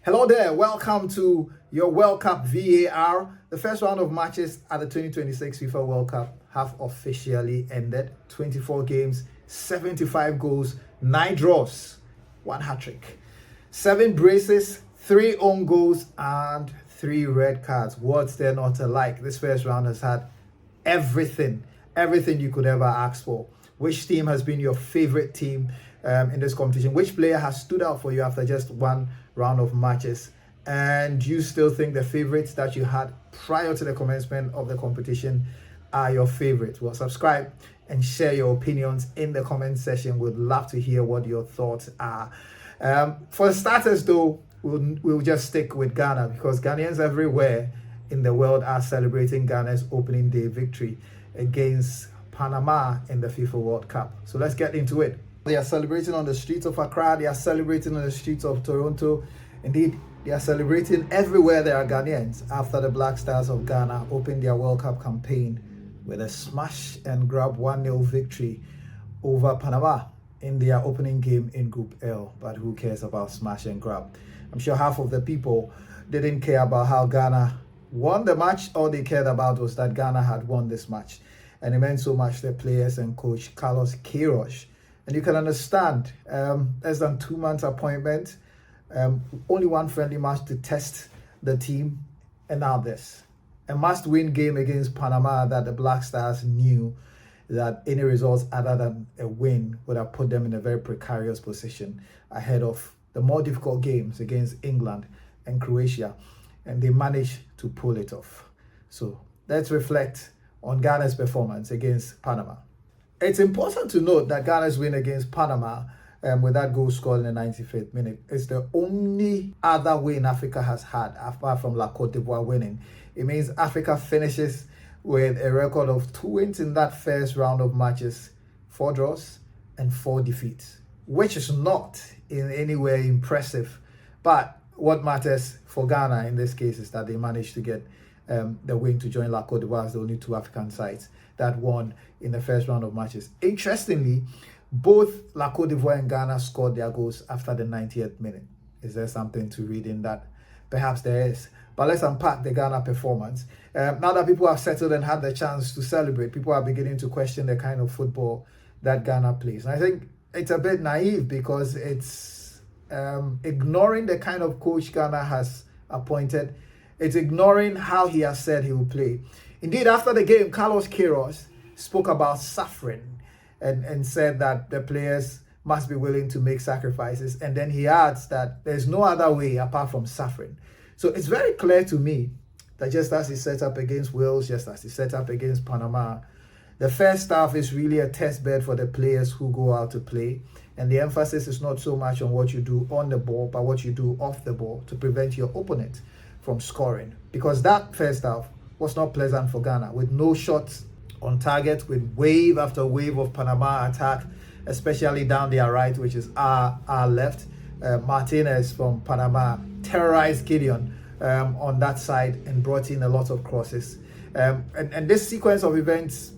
Hello there, welcome to your World Cup VAR. The first round of matches at the 2026 FIFA World Cup have officially ended. 24 games, 75 goals, 9 draws, 1 hat-trick, 7 braces, 3 own goals, and 3 red cards. What's there not to like? This first round has had everything you could ever ask for. Which team has been your favorite team in this competition? Which player has stood out for you after just one round of matches? And you still think the favorites that you had prior to the commencement of the competition are your favorites? Well, subscribe and share your opinions in the comment section. We'd love to hear what your thoughts are. For the starters, though, we'll just stick with Ghana, because Ghanaians everywhere in the world are celebrating Ghana's opening day victory against Panama in the FIFA World Cup. So let's get into it. They are celebrating on the streets of Accra. They are celebrating on the streets of Toronto. Indeed, they are celebrating everywhere there are Ghanaians after the Black Stars of Ghana opened their World Cup campaign with a smash and grab 1-0 victory over Panama in their opening game in Group L. But who cares about smash and grab? I'm sure half of the people didn't care about how Ghana won the match. All they cared about was that Ghana had won this match. And it meant so much to the players and coach Carlos Queiroz. And you can understand, less than 2 months appointment, only one friendly match to test the team, and now this. A must-win game against Panama that the Black Stars knew that any results other than a win would have put them in a very precarious position ahead of the more difficult games against England and Croatia. And they managed to pull it off. So let's reflect on Ghana's performance against Panama. It's important to note that Ghana's win against Panama with that goal scored in the 95th minute is the only other win Africa has had apart from La Côte d'Ivoire winning. It means Africa finishes with a record of 2 wins in that first round of matches, 4 draws and 4 defeats, which is not in any way impressive. But what matters for Ghana in this case is that they managed to get the win to join La Côte d'Ivoire as the only 2 African sides that won in the first round of matches. Interestingly, both La Côte d'Ivoire and Ghana scored their goals after the 90th minute. Is there something to read in that? Perhaps there is. But let's unpack the Ghana performance. Now that people have settled and had the chance to celebrate, people are beginning to question the kind of football that Ghana plays. And I think it's a bit naive, because it's ignoring the kind of coach Ghana has appointed. It's ignoring how he has said he will play. Indeed, after the game, Carlos Queiroz spoke about suffering and said that the players must be willing to make sacrifices. And then he adds that there's no other way apart from suffering. So it's very clear to me that just as he set up against Wales, just as he set up against Panama, the first half is really a test bed for the players who go out to play. And the emphasis is not so much on what you do on the ball, but what you do off the ball to prevent your opponent from scoring. Because that first half was not pleasant for Ghana, with no shots on target, with wave after wave of Panama attack, especially down their right, which is our left. Martinez from Panama terrorized Gideon on that side and brought in a lot of crosses. And this sequence of events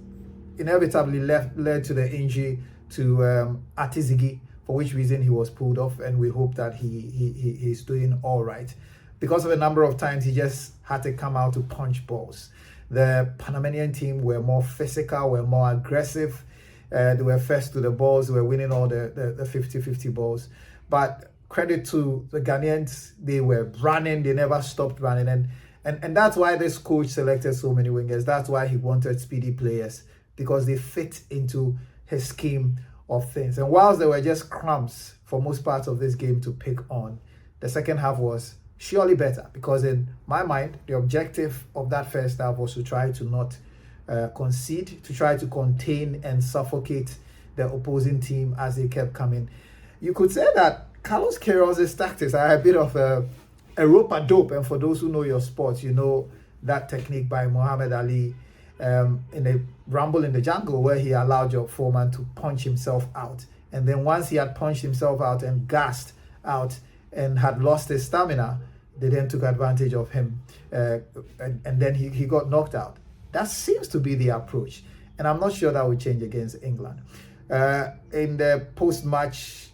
inevitably led to the injury to Atizigi, for which reason he was pulled off, and we hope that he's doing all right. Because of a number of times he just had to come out to punch balls. The Panamanian team were more physical, were more aggressive. They were first to the balls. They were winning all the 50-50 balls. But credit to the Ghanaians, they were running. They never stopped running. And that's why this coach selected so many wingers. That's why he wanted speedy players, because they fit into his scheme of things. And whilst there were just crumbs for most parts of this game to pick on, the second half was surely better, because in my mind, the objective of that first half was to try to not concede, to try to contain and suffocate the opposing team as they kept coming. You could say that Carlos Queiroz's tactics are a bit of a rope-a-dope, and for those who know your sports, you know that technique by Muhammad Ali in a rumble in the jungle, where he allowed your foreman to punch himself out. And then once he had punched himself out and gassed out and had lost his stamina, they then took advantage of him, and then he got knocked out. That seems to be the approach, and I'm not sure that will change against England. In the post-match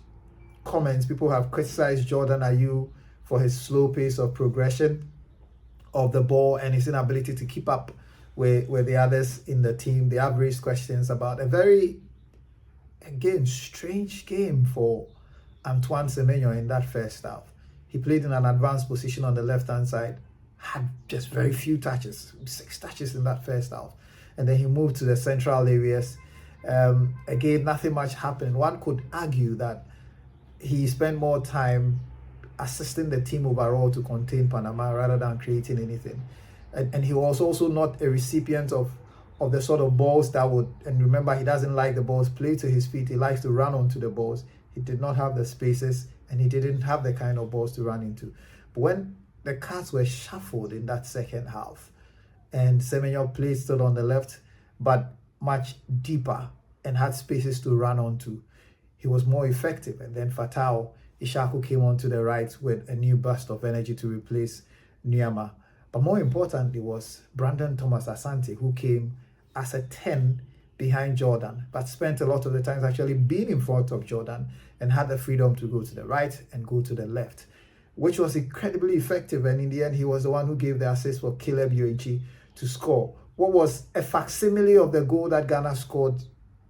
comments, people have criticized Jordan Ayew for his slow pace of progression of the ball and his inability to keep up with the others in the team. They have raised questions about a very, again, strange game for Antoine Semenyo in that first half. He played in an advanced position on the left-hand side, had just very few touches, 6 touches in that first half. And then he moved to the central areas. Again, nothing much happened. One could argue that he spent more time assisting the team overall to contain Panama rather than creating anything. And he was also not a recipient of the sort of balls that would, and remember, he doesn't like the balls played to his feet. He likes to run onto the balls. He did not have the spaces, and he didn't have the kind of balls to run into. But when the cards were shuffled in that second half, and Semenyo played still on the left, but much deeper and had spaces to run onto, he was more effective. And then Fatau Ishaku came onto the right with a new burst of energy to replace Nyama. But more importantly was Brandon Thomas Asante, who came as a 10 behind Jordan, but spent a lot of the times actually being in front of Jordan and had the freedom to go to the right and go to the left, which was incredibly effective. And in the end, he was the one who gave the assist for Caleb Yoichi to score what was a facsimile of the goal that Ghana scored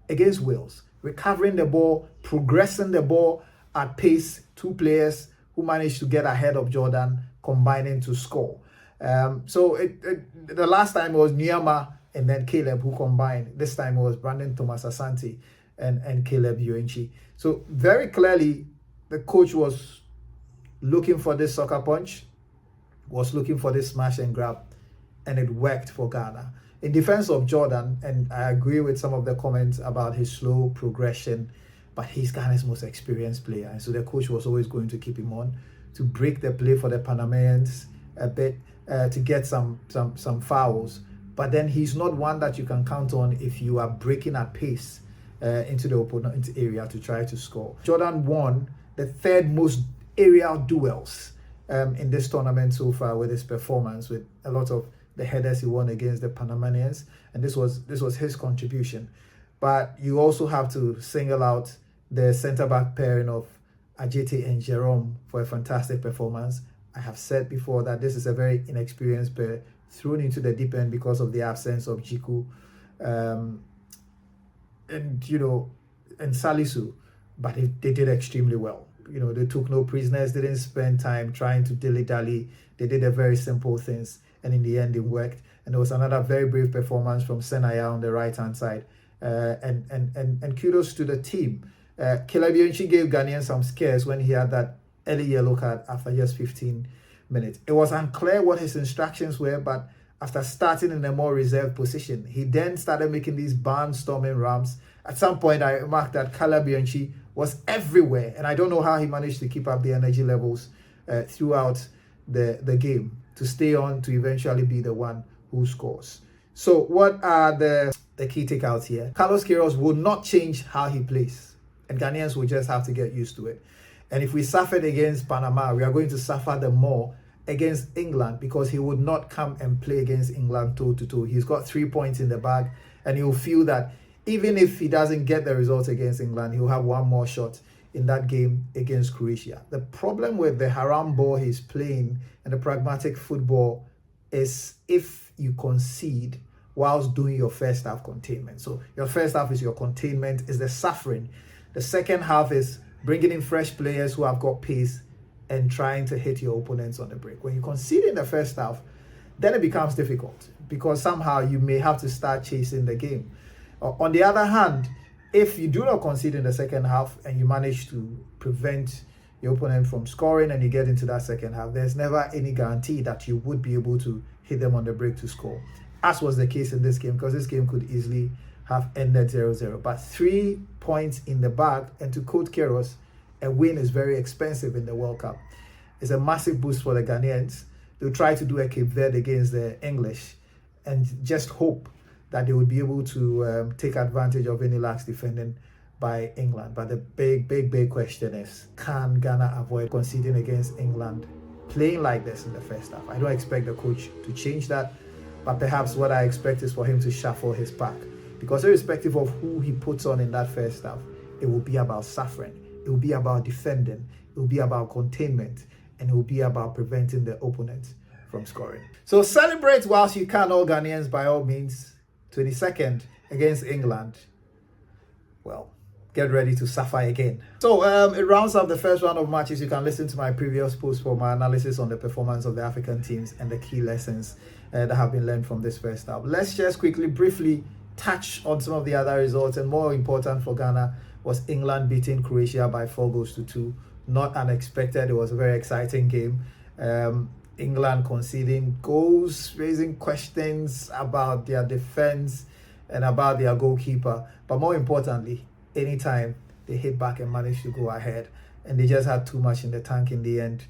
against Wales, recovering the ball, progressing the ball at pace, 2 players who managed to get ahead of Jordan, combining to score. So the last time it was Nyama and then Caleb who combined. This time it was Brandon Thomas Asante and Caleb Yoichi. So very clearly, the coach was looking for this soccer punch, was looking for this smash and grab, and it worked for Ghana. In defense of Jordan, and I agree with some of the comments about his slow progression, but he's Ghana's most experienced player, and so the coach was always going to keep him on to break the play for the Panamanians a bit, to get some fouls. But then he's not one that you can count on if you are breaking at pace into the opponent's area to try to score. Jordan won the 3rd most aerial duels in this tournament so far with his performance, with a lot of the headers he won against the Panamanians, and this was his contribution. But you also have to single out the centre-back pairing of Ajete and Jerome for a fantastic performance. I have said before that this is a very inexperienced pair thrown into the deep end because of the absence of Jiku and Salisu, but they did extremely well. They took no prisoners, didn't spend time trying to dilly-dally. They did the very simple things, and in the end it worked. And there was another very brave performance from Senaya on the right-hand side. And kudos to the team. Caleb Yoichi gave Ghanaians some scares when he had that early yellow card after just 15 minutes. It was unclear what his instructions were, but after starting in a more reserved position, he then started making these barnstorming runs. At some point, I remarked that Caleb Yoichi was everywhere, and I don't know how he managed to keep up the energy levels throughout the game to stay on to eventually be the one who scores. So what are the key takeouts here? Carlos Queiroz will not change how he plays, and Ghanaians will just have to get used to it. And if we suffered against Panama, we are going to suffer the more against England, because he would not come and play against England toe-to-toe. He's got 3 points in the bag, and he'll feel that even if he doesn't get the results against England, he'll have one more shot in that game against Croatia. The problem with the haram ball he's playing and the pragmatic football is if you concede whilst doing your first half containment. So your first half is your containment, is the suffering. The second half is bringing in fresh players who have got pace and trying to hit your opponents on the break. When you concede in the first half, then it becomes difficult because somehow you may have to start chasing the game. On the other hand, if you do not concede in the second half and you manage to prevent your opponent from scoring and you get into that second half, there's never any guarantee that you would be able to hit them on the break to score, as was the case in this game, because this game could easily have ended 0-0. But 3 points in the bag, and to quote Queiroz, a win is very expensive in the World Cup. It's a massive boost for the Ghanaians. They'll try to do a Cape Verde against the English and just hope that they would be able to take advantage of any lax defending by England. But the big question is, can Ghana avoid conceding against England playing like this in the first half? I don't expect the coach to change that, but perhaps what I expect is for him to shuffle his pack, because irrespective of who he puts on in that first half, it will be about suffering, it will be about defending, it will be about containment, and it will be about preventing the opponent from scoring. So celebrate whilst you can, all Ghanaians, by all means. 22nd against England. Well, get ready to suffer again. So it rounds up the first round of matches. You can listen to my previous post for my analysis on the performance of the African teams and the key lessons that have been learned from this first half. Let's just briefly touch on some of the other results, and more important for Ghana was England beating Croatia by 4-2. Not unexpected. It was a very exciting game. England conceding goals, raising questions about their defense and about their goalkeeper. But more importantly, anytime they hit back and managed to go ahead, and they just had too much in the tank in the end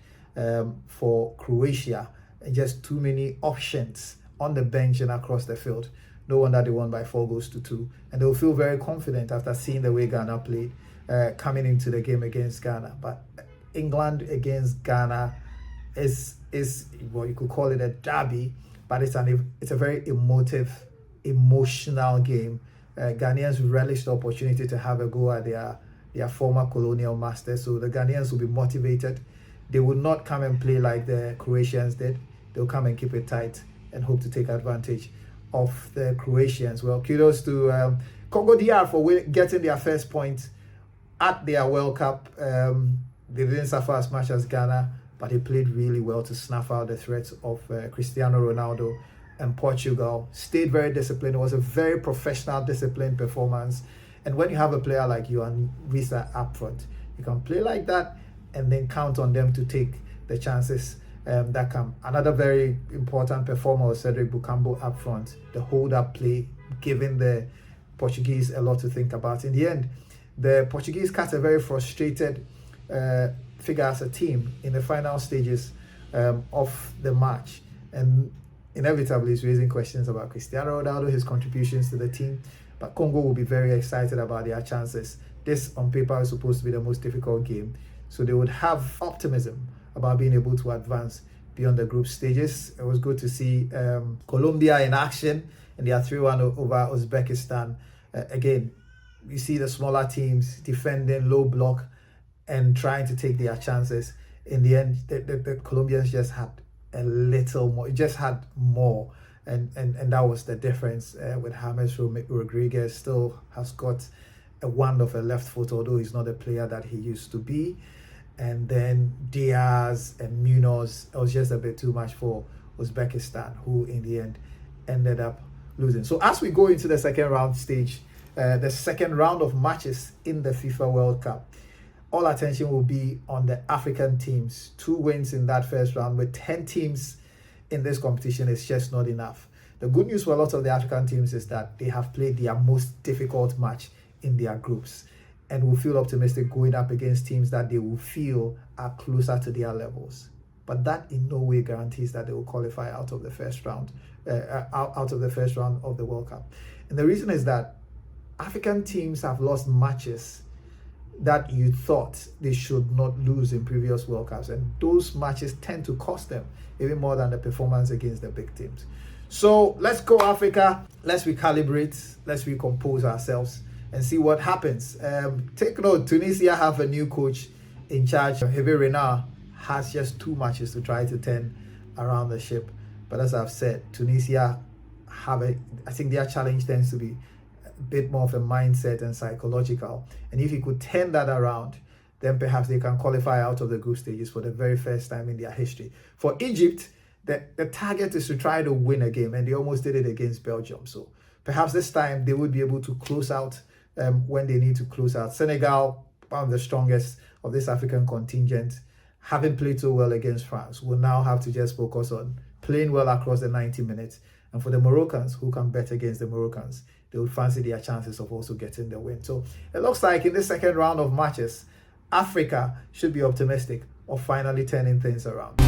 for Croatia, and just too many options on the bench and across the field. No wonder they won by 4-2, and they'll feel very confident after seeing the way Ghana played coming into the game against Ghana. But England against Ghana is well, you could call it a derby, but it's a very emotional game. Ghanaians relished the opportunity to have a go at their former colonial masters, so the Ghanaians will be motivated. They will not come and play like the Croatians did. They'll come and keep it tight and hope to take advantage of the Croatians. Well, kudos to Congo DR for getting their first point at their World Cup. They didn't suffer as much as Ghana, but they played really well to snuff out the threats of Cristiano Ronaldo, and Portugal stayed very disciplined. It was a very professional, disciplined performance. And when you have a player like Yohan Wissa up front, you can play like that and then count on them to take the chances that come. Another very important performer was Cedric Bukambo up front. The hold-up play, giving the Portuguese a lot to think about. In the end, the Portuguese cast a very frustrated figure as a team in the final stages of the match, and inevitably is raising questions about Cristiano Ronaldo, his contributions to the team. But Congo will be very excited about their chances. This on paper is supposed to be the most difficult game, so they would have optimism about being able to advance beyond the group stages. It was good to see Colombia in action in their 3-1 over Uzbekistan. Again, you see the smaller teams defending low block and trying to take their chances. In the end, the Colombians just had a little more. It just had more, and that was the difference. With James Rodriguez still has got a wand of a left foot, although he's not a player that he used to be. And then Diaz and Munoz, it was just a bit too much for Uzbekistan, who in the end ended up losing. So as we go into the second round stage, the second round of matches in the FIFA World Cup, all attention will be on the African teams. 2 wins in that first round. With 10 teams in this competition, it's just not enough. The good news for a lot of the African teams is that they have played their most difficult match in their groups, and will feel optimistic going up against teams that they will feel are closer to their levels. But that in no way guarantees that they will qualify out of the first round, out of the first round of the World Cup. And the reason is that African teams have lost matches that you thought they should not lose in previous World Cups, and those matches tend to cost them even more than the performance against the big teams. So let's go Africa, let's recalibrate, let's recompose ourselves and see what happens. Take note, Tunisia have a new coach in charge. Hervé Renard has just 2 matches to try to turn around the ship, but as I've said, Tunisia I think their challenge tends to be bit more of a mindset and psychological, and if you could turn that around, then perhaps they can qualify out of the group stages for the very first time in their history. For Egypt, the target is to try to win a game, and they almost did it against Belgium, so perhaps this time they would be able to close out when they need to close out. Senegal, one of the strongest of this African contingent, having played so well against France, will now have to just focus on playing well across the 90 minutes. And for the Moroccans, who can bet against the Moroccans, they would fancy their chances of also getting the win. So it looks like in the second round of matches, Africa should be optimistic of finally turning things around.